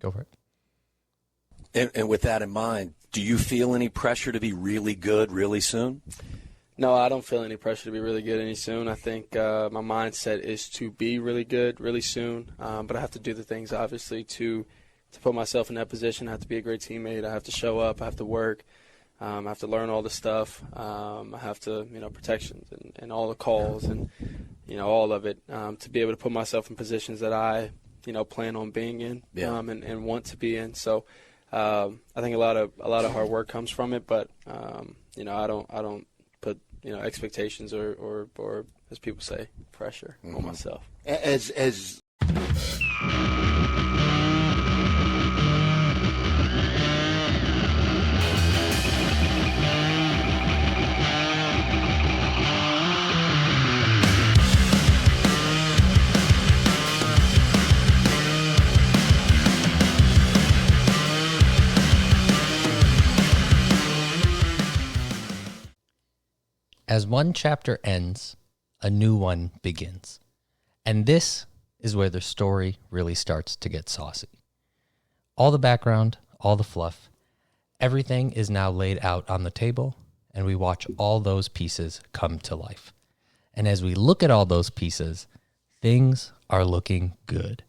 Go for it. And with that in mind, do you feel any pressure to be really good really soon? No, I don't feel any pressure to be really good any soon. I think my mindset is to be really good really soon, but I have to do the things, obviously, to put myself in that position. I have to be a great teammate. I have to show up. I have to work. I have to learn all the stuff. I have to, protections and all the calls and, all of it to be able to put myself in positions that I, plan on being in and want to be in. So I think a lot of hard work comes from it, but, I don't put, expectations or as people say, pressure on myself. As one chapter ends, a new one begins. And this is where the story really starts to get saucy. All the background, all the fluff, everything is now laid out on the table, and we watch all those pieces come to life. And as we look at all those pieces, things are looking good.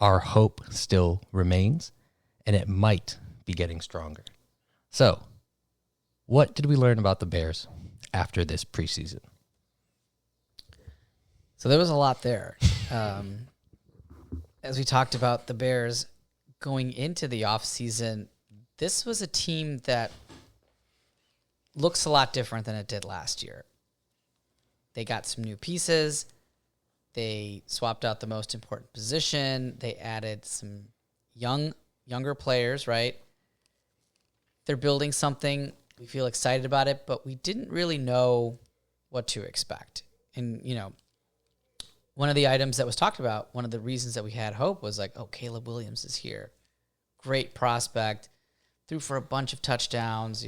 Our hope still remains, and it might be getting stronger. So, what did we learn about the Bears after this preseason? So there was a lot there. As we talked about the Bears going into the offseason, this was a team that looks a lot different than it did last year. They got some new pieces. They swapped out the most important position. They added some younger players, right? They're building something. We feel excited about it, but we didn't really know what to expect. And, one of the items that was talked about, one of the reasons that we had hope was like, Caleb Williams is here. Great prospect. Threw for a bunch of touchdowns,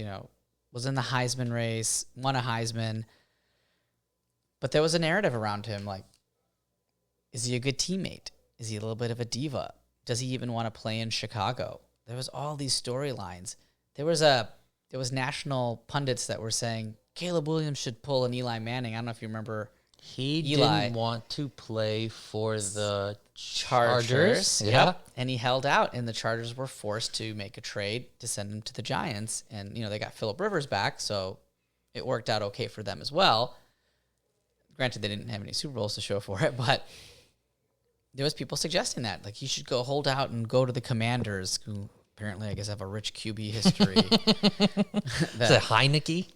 was in the Heisman race, won a Heisman. But there was a narrative around him like, is he a good teammate? Is he a little bit of a diva? Does he even want to play in Chicago? There was all these storylines. There was national pundits that were saying Caleb Williams should pull an Eli Manning. I don't know if you remember. He Eli didn't want to play for the Chargers. Yeah. And he held out, and the Chargers were forced to make a trade to send him to the Giants. And, they got Phillip Rivers back, so it worked out okay for them as well. Granted, they didn't have any Super Bowls to show for it, but there was people suggesting that. Like, he should go hold out and go to the Commanders, who apparently, I guess, have a rich QB history. Is it Heineke?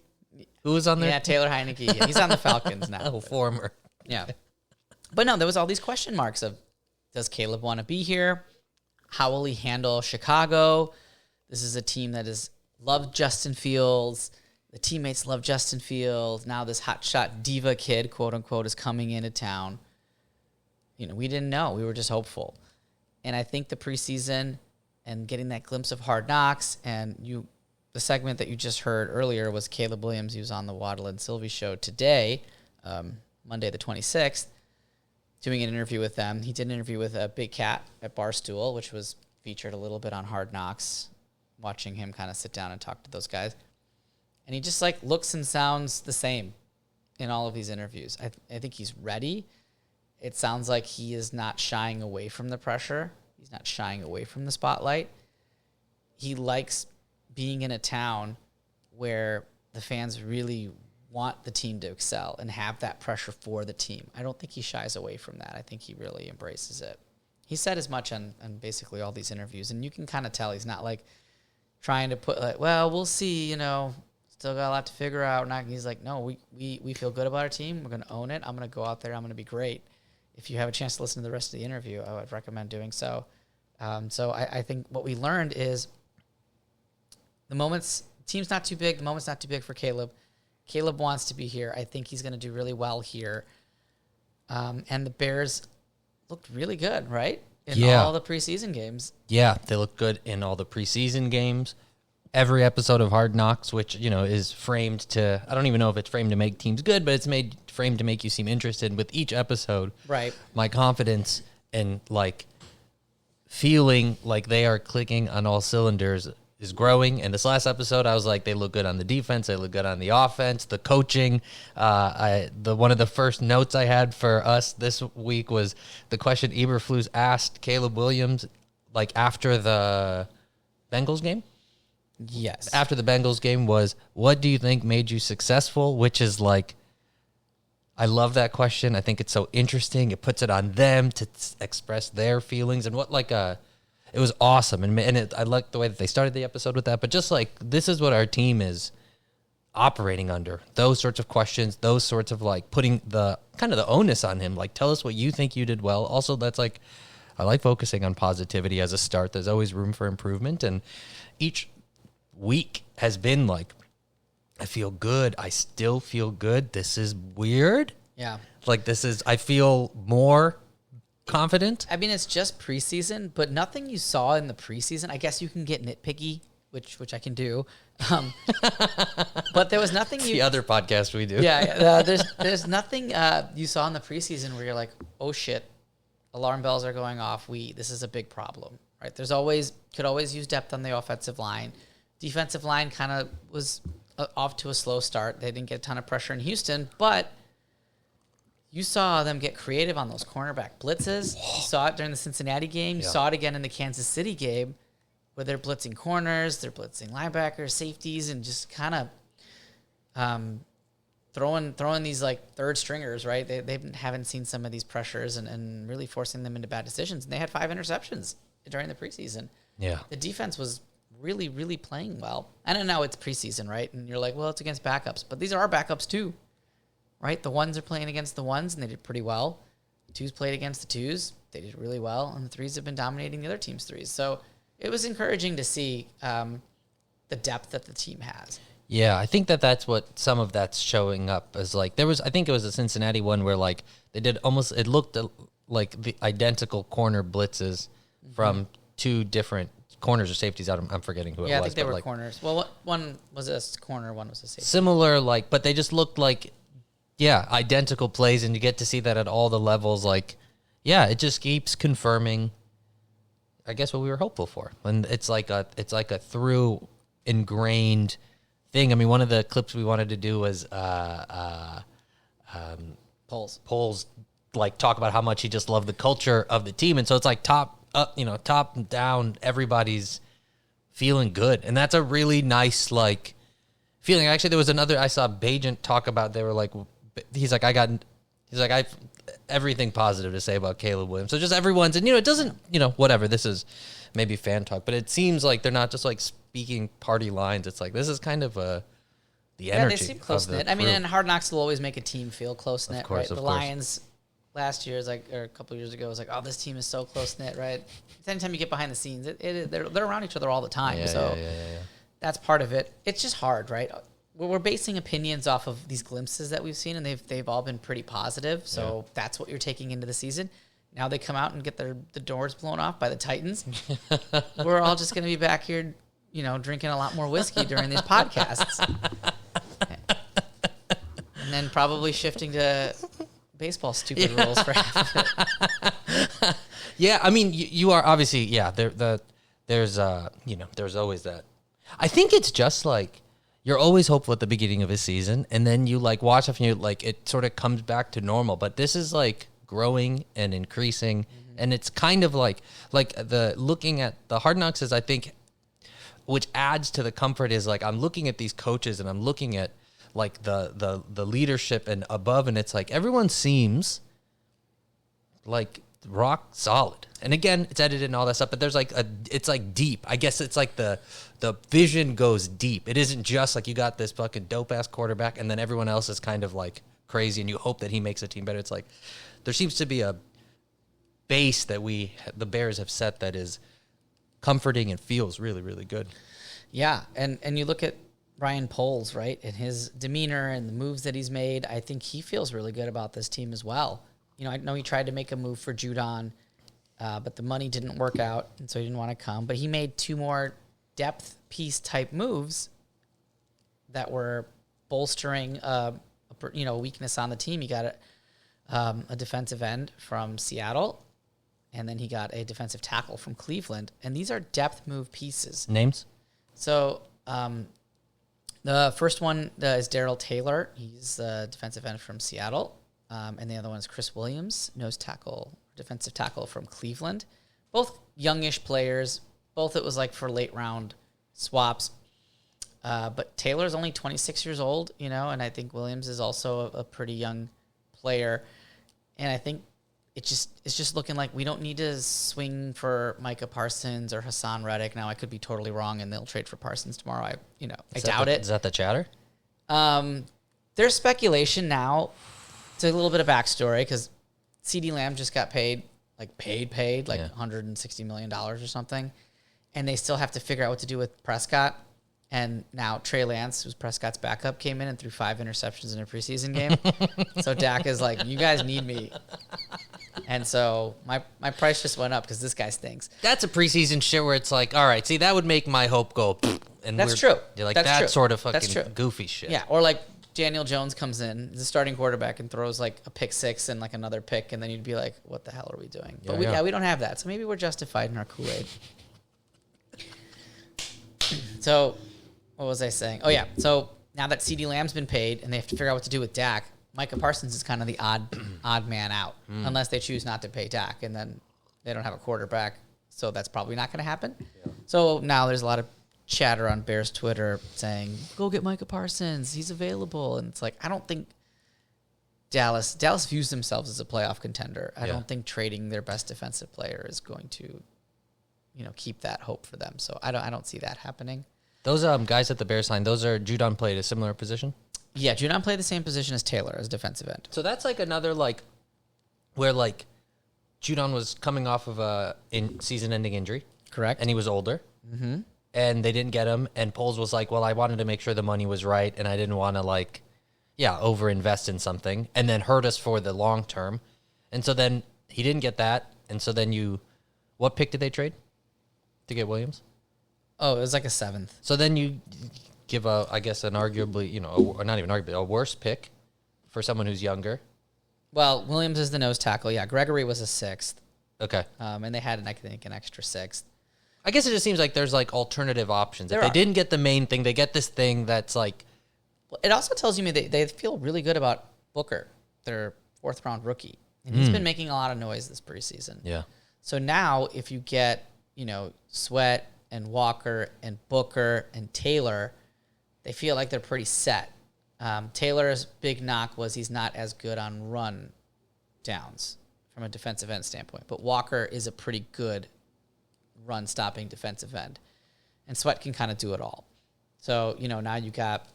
Who was on there? Yeah, Taylor Heineke. Yeah, he's on the Falcons now. Oh, former. Yeah. But no, there was all these question marks of, does Caleb want to be here? How will he handle Chicago? This is a team that has loved Justin Fields. The teammates love Justin Fields. Now this hotshot diva kid, quote unquote, is coming into town. We didn't know. We were just hopeful. And I think the preseason and getting that glimpse of Hard Knocks, and the segment that you just heard earlier was Caleb Williams. He was on the Waddle and Sylvie show today, Monday the 26th, doing an interview with them. He did an interview with Big Cat at Barstool, which was featured a little bit on Hard Knocks, watching him kind of sit down and talk to those guys. And he just looks and sounds the same in all of these interviews. I think he's ready. It sounds like he is not shying away from the pressure. He's not shying away from the spotlight. He likes being in a town where the fans really want the team to excel and have that pressure for the team. I don't think he shies away from that. I think he really embraces it. He said as much on basically all these interviews, and you can kind of tell he's not trying to put we'll see, still got a lot to figure out. He's like, no, we feel good about our team. We're going to own it. I'm going to go out there. I'm going to be great. If you have a chance to listen to the rest of the interview, I would recommend doing so. So I think what we learned is team's not too big. The moment's not too big for Caleb. Caleb wants to be here. I think he's going to do really well here. And the Bears looked really good, right? In all the preseason games. Yeah, they look good in all the preseason games. Every episode of Hard Knocks, which, is framed to, I don't even know if it's framed to make teams good, but it's framed to make you seem interested with each episode. Right. My confidence in, feeling like they are clicking on all cylinders is growing. And this last episode, I was like, they look good on the defense, they look good on the offense, the coaching. One of the first notes I had for us this week was the question Eberflus asked Caleb Williams, like after the Bengals game. Yes. After the Bengals game was, what do you think made you successful? Which is like, I love that question. I think it's so interesting. It puts it on them to express their feelings and what it was awesome. And I liked the way that they started the episode with that. But just like, this is what our team is operating under. Those sorts of questions, those sorts of like putting the kind of the onus on him. Like, tell us what you think you did well. Also, that's like, I like focusing on positivity as a start. There's always room for improvement. And each week has been like, I feel good. I still feel good. This is weird. Yeah. Like I feel more confident. I mean, it's just preseason, but nothing you saw in the preseason. I guess you can get nitpicky, which I can do. But there was nothing The other podcast we do. Yeah. There's nothing you saw in the preseason where you're like, oh shit, alarm bells are going off. This is a big problem, right? Could always use depth on the offensive line. Defensive line kind of was off to a slow start. They didn't get a ton of pressure in Houston, but you saw them get creative on those cornerback blitzes. You saw it during the Cincinnati game. You saw it again in the Kansas City game where they're blitzing corners, they're blitzing linebackers, safeties, and just kind of throwing these like third stringers, right? They haven't seen some of these pressures and really forcing them into bad decisions. And they had 5 interceptions during the preseason. Yeah. The defense was really, really playing well. I don't know, it's preseason, right? And you're like, well, it's against backups. But these are our backups too, right? The ones are playing against the ones, and they did pretty well. The twos played against the twos. They did really well. And the threes have been dominating the other team's threes. So it was encouraging to see the depth that the team has. Yeah, I think that's what some of that's showing up as like, I think it was a Cincinnati one where like they did it looked like the identical corner blitzes from 2 different corners or safeties out. I'm forgetting who it was. Yeah, I think they were like, corners. Well, one was a corner, one was a safety. Similar, like, but they just looked like, identical plays, and you get to see that at all the levels. Like, it just keeps confirming, I guess, what we were hopeful for. And it's like a through ingrained thing. I mean, one of the clips we wanted to do was Poles like talk about how much he just loved the culture of the team, and so it's like top and down, everybody's feeling good, and that's a really nice like feeling. Actually, there was another I saw Bajent talk about. They were like, I everything positive to say about Caleb Williams. So just everyone's, and it doesn't, whatever. This is maybe fan talk, but it seems like they're not just like speaking party lines. It's like this is kind of the energy. Yeah, they seem close knit. I mean, and Hard Knocks will always make a team feel close knit, right? The Lions last year or a couple of years ago was like, oh, this team is so close knit, right? Anytime you get behind the scenes, they're around each other all the time. Yeah. That's part of it. It's just hard, right? We're basing opinions off of these glimpses that we've seen, and they've all been pretty positive. So that's what you're taking into the season. Now they come out and get the doors blown off by the Titans. We're all just going to be back here, drinking a lot more whiskey during these podcasts. And then probably shifting to baseball stupid rules for half of it. Yeah, I mean, you are obviously, there's always that. I think it's just like, you're always hopeful at the beginning of a season, and then you like watch it and you like, it sort of comes back to normal, but this is like growing and increasing. And it's kind of like the looking at the Hard Knocks is, I think, which adds to the comfort is like, I'm looking at these coaches and I'm looking at like the leadership and above, and it's like everyone seems like rock solid. And again, it's edited and all that stuff, but there's like it's like deep. I guess it's like the vision goes deep. It isn't just like you got this fucking dope ass quarterback and then everyone else is kind of like crazy and you hope that he makes a team better. It's like there seems to be a base that the Bears have set that is comforting and feels really, really good. Yeah, and you look at Ryan Poles, right, and his demeanor and the moves that he's made. I think he feels really good about this team as well. I know he tried to make a move for Judon, but the money didn't work out, and so he didn't want to come. But he made 2 more depth piece type moves that were bolstering a weakness on the team. He got a defensive end from Seattle, and then he got a defensive tackle from Cleveland. And these are depth move pieces. Names? So the first one is Darrell Taylor. He's a defensive end from Seattle. And the other one is Chris Williams, defensive tackle from Cleveland. Both youngish players. Both it was like for late round swaps. But Taylor's only 26 years old, and I think Williams is also a pretty young player. And I think it's just looking like we don't need to swing for Micah Parsons or Hassan Reddick. Now I could be totally wrong, and they'll trade for Parsons tomorrow. I doubt it. Is that the chatter? There's speculation now. It's a little bit of backstory because CeeDee Lamb just got paid $160 million or something, and they still have to figure out what to do with Prescott. And now Trey Lance, who's Prescott's backup, came in and threw 5 interceptions in a preseason game. So Dak is like, you guys need me. And so my price just went up because this guy stinks. That's a preseason shit where it's like, all right, see, that would make my hope go. And That's true. You're like, that's true. Sort of That's fucking true. goofy shit. Yeah, or like Daniel Jones comes in, he's a starting quarterback, and throws like a pick 6 and like another pick, and then you'd be like, what the hell are we doing? But we don't have that. So maybe we're justified in our Kool-Aid. So what was I saying? Oh, yeah. So now that CeeDee Lamb's been paid and they have to figure out what to do with Dak, Micah Parsons is kind of the odd man out, unless they choose not to pay Dak, and then they don't have a quarterback. So that's probably not going to happen. Yeah. So now there's a lot of chatter on Bears Twitter saying, go get Micah Parsons. He's available. And it's like, I don't think Dallas views themselves as a playoff contender. I don't think trading their best defensive player is going to, keep that hope for them. So I don't see that happening. Those guys at the Bears line, Judon played a similar position? Yeah, Judon played the same position as Taylor as defensive end. So that's like another where Judon was coming off of a season-ending injury. Correct. And he was older. Mm-hmm. And they didn't get him. And Poles was like, well, I wanted to make sure the money was right, and I didn't want to over-invest in something and then hurt us for the long term. And so then he didn't get that. And so then what pick did they trade to get Williams? Oh, it was like a 7th. So then you give an arguably, or not even arguably, a worse pick for someone who's younger. Well, Williams is the nose tackle. Yeah, Gregory was a 6th. Okay. And they had, an extra 6th. I guess it just seems like there's alternative options. If they are. didn't get the main thing, they get this thing that's Well, it also tells me they feel really good about Booker, their 4th-round rookie. And he's been making a lot of noise this preseason. Yeah. So now if you get, Sweat and Walker and Booker and Taylor, they feel like they're pretty set. Taylor's big knock was he's not as good on run downs from a defensive end standpoint. But Walker is a pretty good run-stopping defensive end. And Sweat can kind of do it all. So, now you got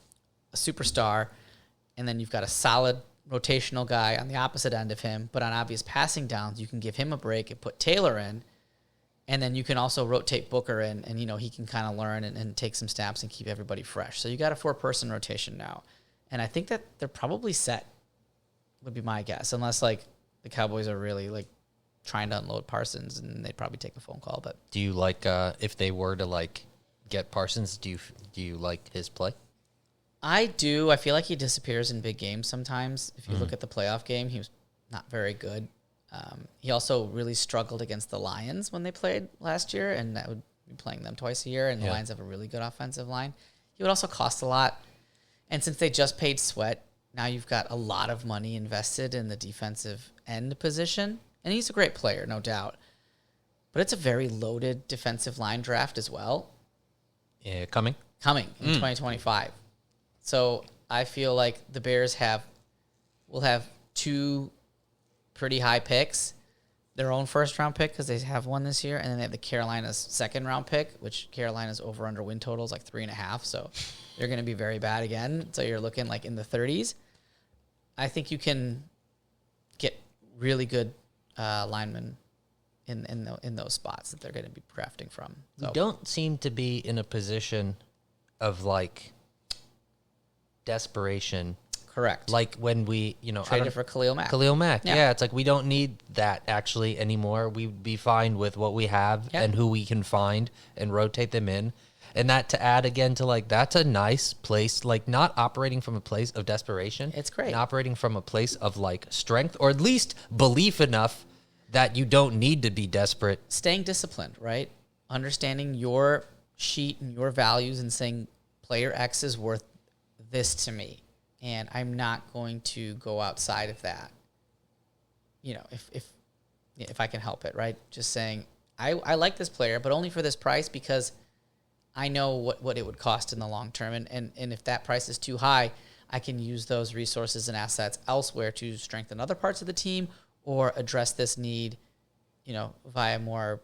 a superstar, and then you've got a solid rotational guy on the opposite end of him. But on obvious passing downs, you can give him a break and put Taylor in. And then you can also rotate Booker in, and, he can kind of learn and take some snaps and keep everybody fresh. So you got a 4-person rotation now. And I think that they're probably set, would be my guess, unless, the Cowboys are really, trying to unload Parsons, and they'd probably take a phone call. But do you if they were to, get Parsons, do you like his play? I do. I feel like he disappears in big games sometimes. If you look at the playoff game, he was not very good. He also really struggled against the Lions when they played last year, and that would be playing them twice a year, and the Lions have a really good offensive line. He would also cost a lot. And since they just paid Sweat, now you've got a lot of money invested in the defensive end position. And he's a great player, no doubt. But it's a very loaded defensive line draft as well. Yeah, coming in 2025. So I feel like the Bears will have 2 pretty high picks, their own first-round pick because they have one this year, and then they have the Carolina's second-round pick, which Carolina's over-under win total is 3.5, so they're going to be very bad again. So you're looking in the 30s. I think you can get really good linemen in those spots that they're going to be drafting from. So. We don't seem to be in a position of desperation. Correct. Like when we, traded for Khalil Mack. Khalil Mack. Yeah, it's we don't need that actually anymore. We'd be fine with what we have and who we can find and rotate them in. And that to add again to that's a nice place, not operating from a place of desperation. It's great. And operating from a place of strength, or at least belief enough that you don't need to be desperate. Staying disciplined, right? Understanding your sheet and your values and saying player X is worth this to me, and I'm not going to go outside of that. You know, if I can help it, right? Just saying I like this player, but only for this price because I know what it would cost in the long term, and if that price is too high, I can use those resources and assets elsewhere to strengthen other parts of the team or address this need, you know, via more,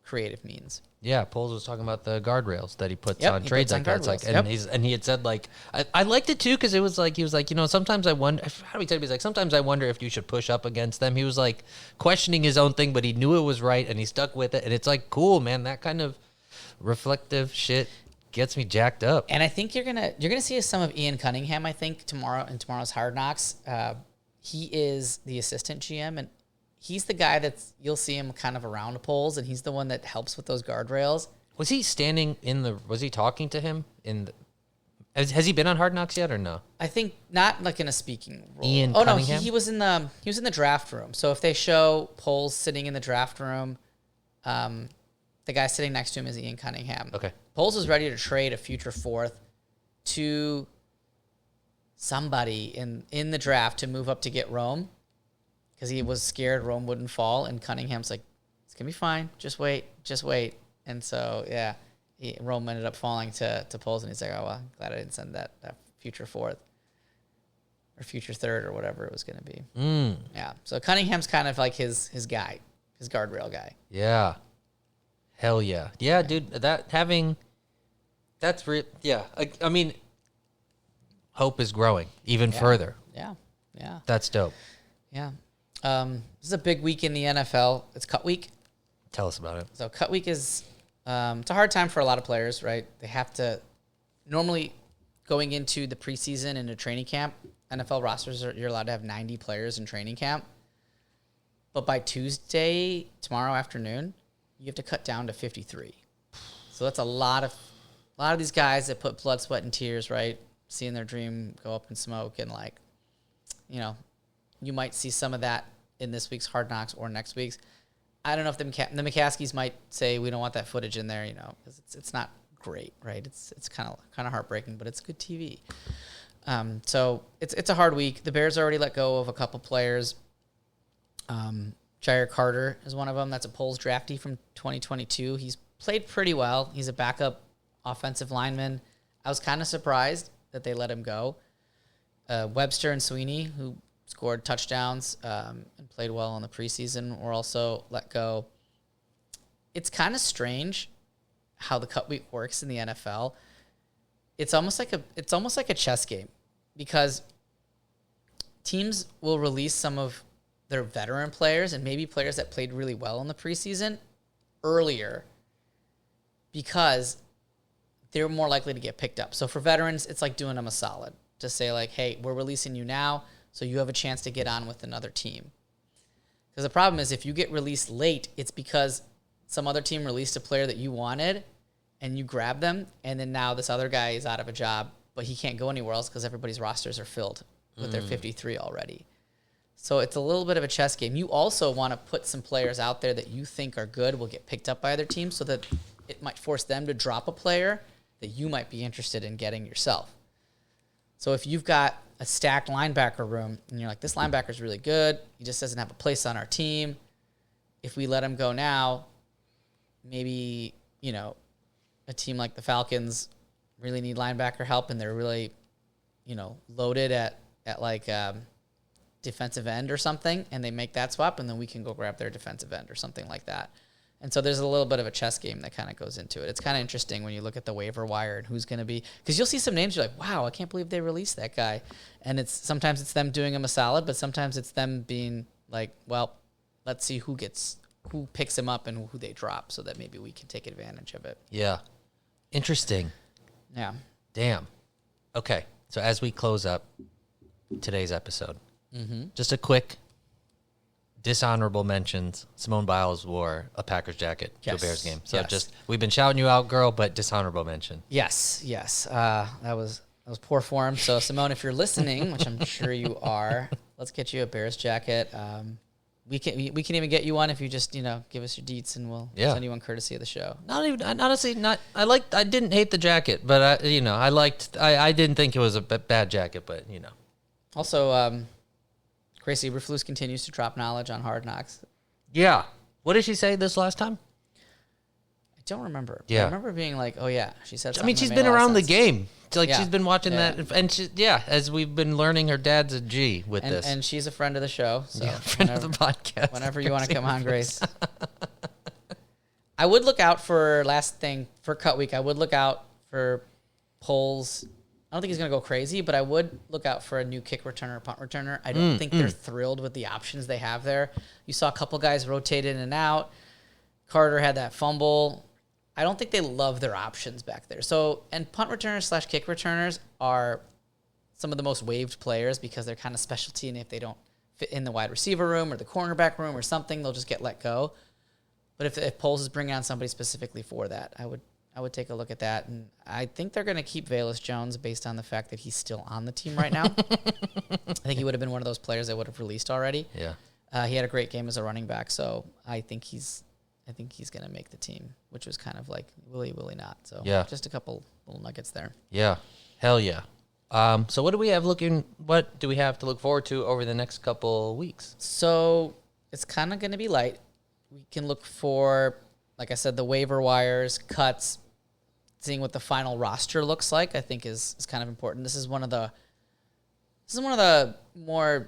creative means. Yeah, Poles was talking about the guardrails that he puts Yep, on he trades puts on like that. It's like, guardrails. and he had said like, I liked it too because it was like he was like, sometimes I wonder. How do we tell? He's like, sometimes I wonder if you should push up against them. He was like questioning his own thing, but he knew it was right and he stuck with it. And it's like, cool, man. That kind of reflective shit gets me jacked up. And I think you're gonna see some of Ian Cunningham. I think tomorrow's Hard Knocks. He is the assistant GM, and he's the guy you'll see him kind of around Poles, and he's the one that helps with those guardrails. Was he standing was he talking to him has he been on Hard Knocks yet or no? I think not like in a speaking role. Ian no, Cunningham? he was in the draft room. So if they show Poles sitting in the draft room, the guy sitting next to him is Ian Cunningham. Okay. Poles was ready to trade a future fourth to somebody in the draft to move up to get Rome because he was scared Rome wouldn't fall. And Cunningham's like, it's going to be fine. Just wait. And so, yeah, Rome ended up falling to Poles, and he's like, oh, well, I'm glad I didn't send that future fourth or future third or whatever it was going to be. Yeah. So Cunningham's kind of like his guy, his guardrail guy. Yeah. Hell yeah. Yeah, dude, that's real. Yeah. I mean, hope is growing even further. Yeah. Yeah. That's dope. Yeah. This is a big week in the NFL. It's cut week. Tell us about it. So cut week is it's a hard time for a lot of players, right? They have to normally going into the preseason and a training camp. NFL rosters you're allowed to have 90 players in training camp, but by Tuesday, tomorrow afternoon, you have to cut down to 53. So that's a lot of these guys that put blood, sweat, and tears, right? Seeing their dream go up in smoke, and like, you might see some of that in this week's Hard Knocks or next week's. I don't know if the McCaskies might say we don't want that footage in there, because it's not great, right? It's kind of heartbreaking, but it's good TV. So it's a hard week. The Bears already let go of a couple players. Jair Carter is one of them. That's a Poles draftee from 2022. He's played pretty well. He's a backup offensive lineman. I was kind of surprised that they let him go. Webster and Sweeney, who scored touchdowns and played well in the preseason, were also let go. It's kind of strange how the cut week works in the NFL. It's almost like a chess game, because teams will release some of their veteran players and maybe players that played really well in the preseason earlier because they're more likely to get picked up. So for veterans, it's like doing them a solid to say like, hey, we're releasing you now, so you have a chance to get on with another team. Because the problem is if you get released late, it's because some other team released a player that you wanted and you grab them, and then now this other guy is out of a job, but he can't go anywhere else because everybody's rosters are filled with their 53 already. So it's a little bit of a chess game. You also want to put some players out there that you think are good, will get picked up by other teams, so that it might force them to drop a player that you might be interested in getting yourself. So if you've got a stacked linebacker room and you're like, this linebacker's really good, he just doesn't have a place on our team, if we let him go now, maybe, a team like the Falcons really need linebacker help and they're really, loaded at like defensive end or something, and they make that swap, and then we can go grab their defensive end or something like that. And so there's a little bit of a chess game that kind of goes into it. It's kind of interesting when you look at the waiver wire and who's going to be, because you'll see some names, you're like, wow, I can't believe they released that guy. And sometimes it's them doing him a solid, but sometimes it's them being like, well, let's see who picks him up and who they drop, so that maybe we can take advantage of it. Yeah. Interesting. Yeah. Damn. Okay. So as we close up today's episode, just a quick dishonorable mentions. Simone Biles wore a Packers jacket to a Bears game. So we've been shouting you out, girl, but dishonorable mention. Yes. That was poor form. So Simone, if you're listening, which I'm sure you are, let's get you a Bears jacket. We can even get you one if you just give us your deets and we'll send you one courtesy of the show. I didn't hate the jacket, but I didn't think it was a bad jacket, but Also, Gracie Eberflus continues to drop knowledge on Hard Knocks. Yeah. What did she say this last time? I don't remember. Yeah. I remember being like, oh yeah, she said something. I mean, she's that been made a lot of around the sense. game. She's been watching that, and as we've been learning, her dad's a G with this. And she's a friend of the show. So friend of the podcast. Whenever you want to come on, Grace. I would look out for, last thing, for cut week, I would look out for polls. I don't think he's going to go crazy, but I would look out for a new kick returner, punt returner. I don't think they're thrilled with the options they have there. You saw a couple guys rotate in and out. Carter had that fumble. I don't think they love their options back there. So, and punt returners / kick returners are some of the most waived players because they're kind of specialty, and if they don't fit in the wide receiver room or the cornerback room or something, they'll just get let go. But if Poles is bringing on somebody specifically for that, I would take a look at that. And I think they're going to keep Velus Jones based on the fact that he's still on the team right now. I think he would have been one of those players that would have released already. Yeah. He had a great game as a running back, so I think he's going to make the team, which was kind of like will he not. So just a couple little nuggets there. Yeah. Hell yeah. So what do we have to look forward to over the next couple weeks? So it's kind of going to be light. We can look for, like I said, the waiver wires, cuts, seeing what the final roster looks like, I think is kind of important. This is one of the more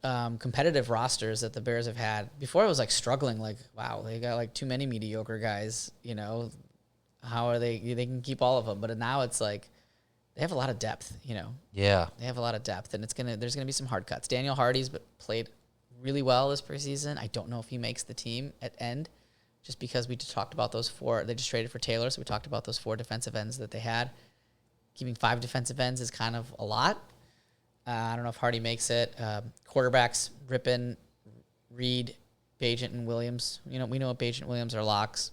competitive rosters that the Bears have had. Before it was like struggling, like, wow, they got like too many mediocre guys, how are they can keep all of them. But now it's like they have a lot of depth, Yeah. They have a lot of depth, and there's gonna be some hard cuts. Daniel Hardy's played really well this preseason. I don't know if he makes the team at end, just because we just talked about those 4. They just traded for Taylor, so we talked about those 4 defensive ends that they had. Keeping 5 defensive ends is kind of a lot. I don't know if Hardy makes it. Quarterbacks, Rippon, Reed, Bagent, and Williams. We know Bagent and Williams are locks.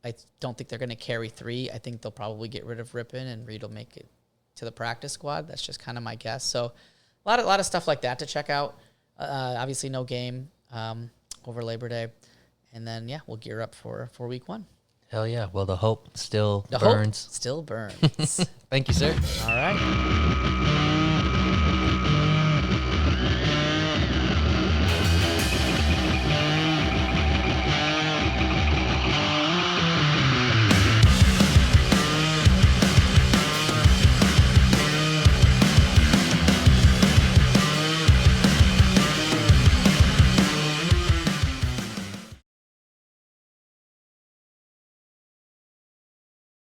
I don't think they're going to carry 3. I think they'll probably get rid of Rippon, and Reed will make it to the practice squad. That's just kind of my guess. So a lot of stuff like that to check out. Obviously, no game over Labor Day. And then, we'll gear up for week 1. Hell yeah. Well, the hope still burns. Hope still burns. Thank you, sir. All right.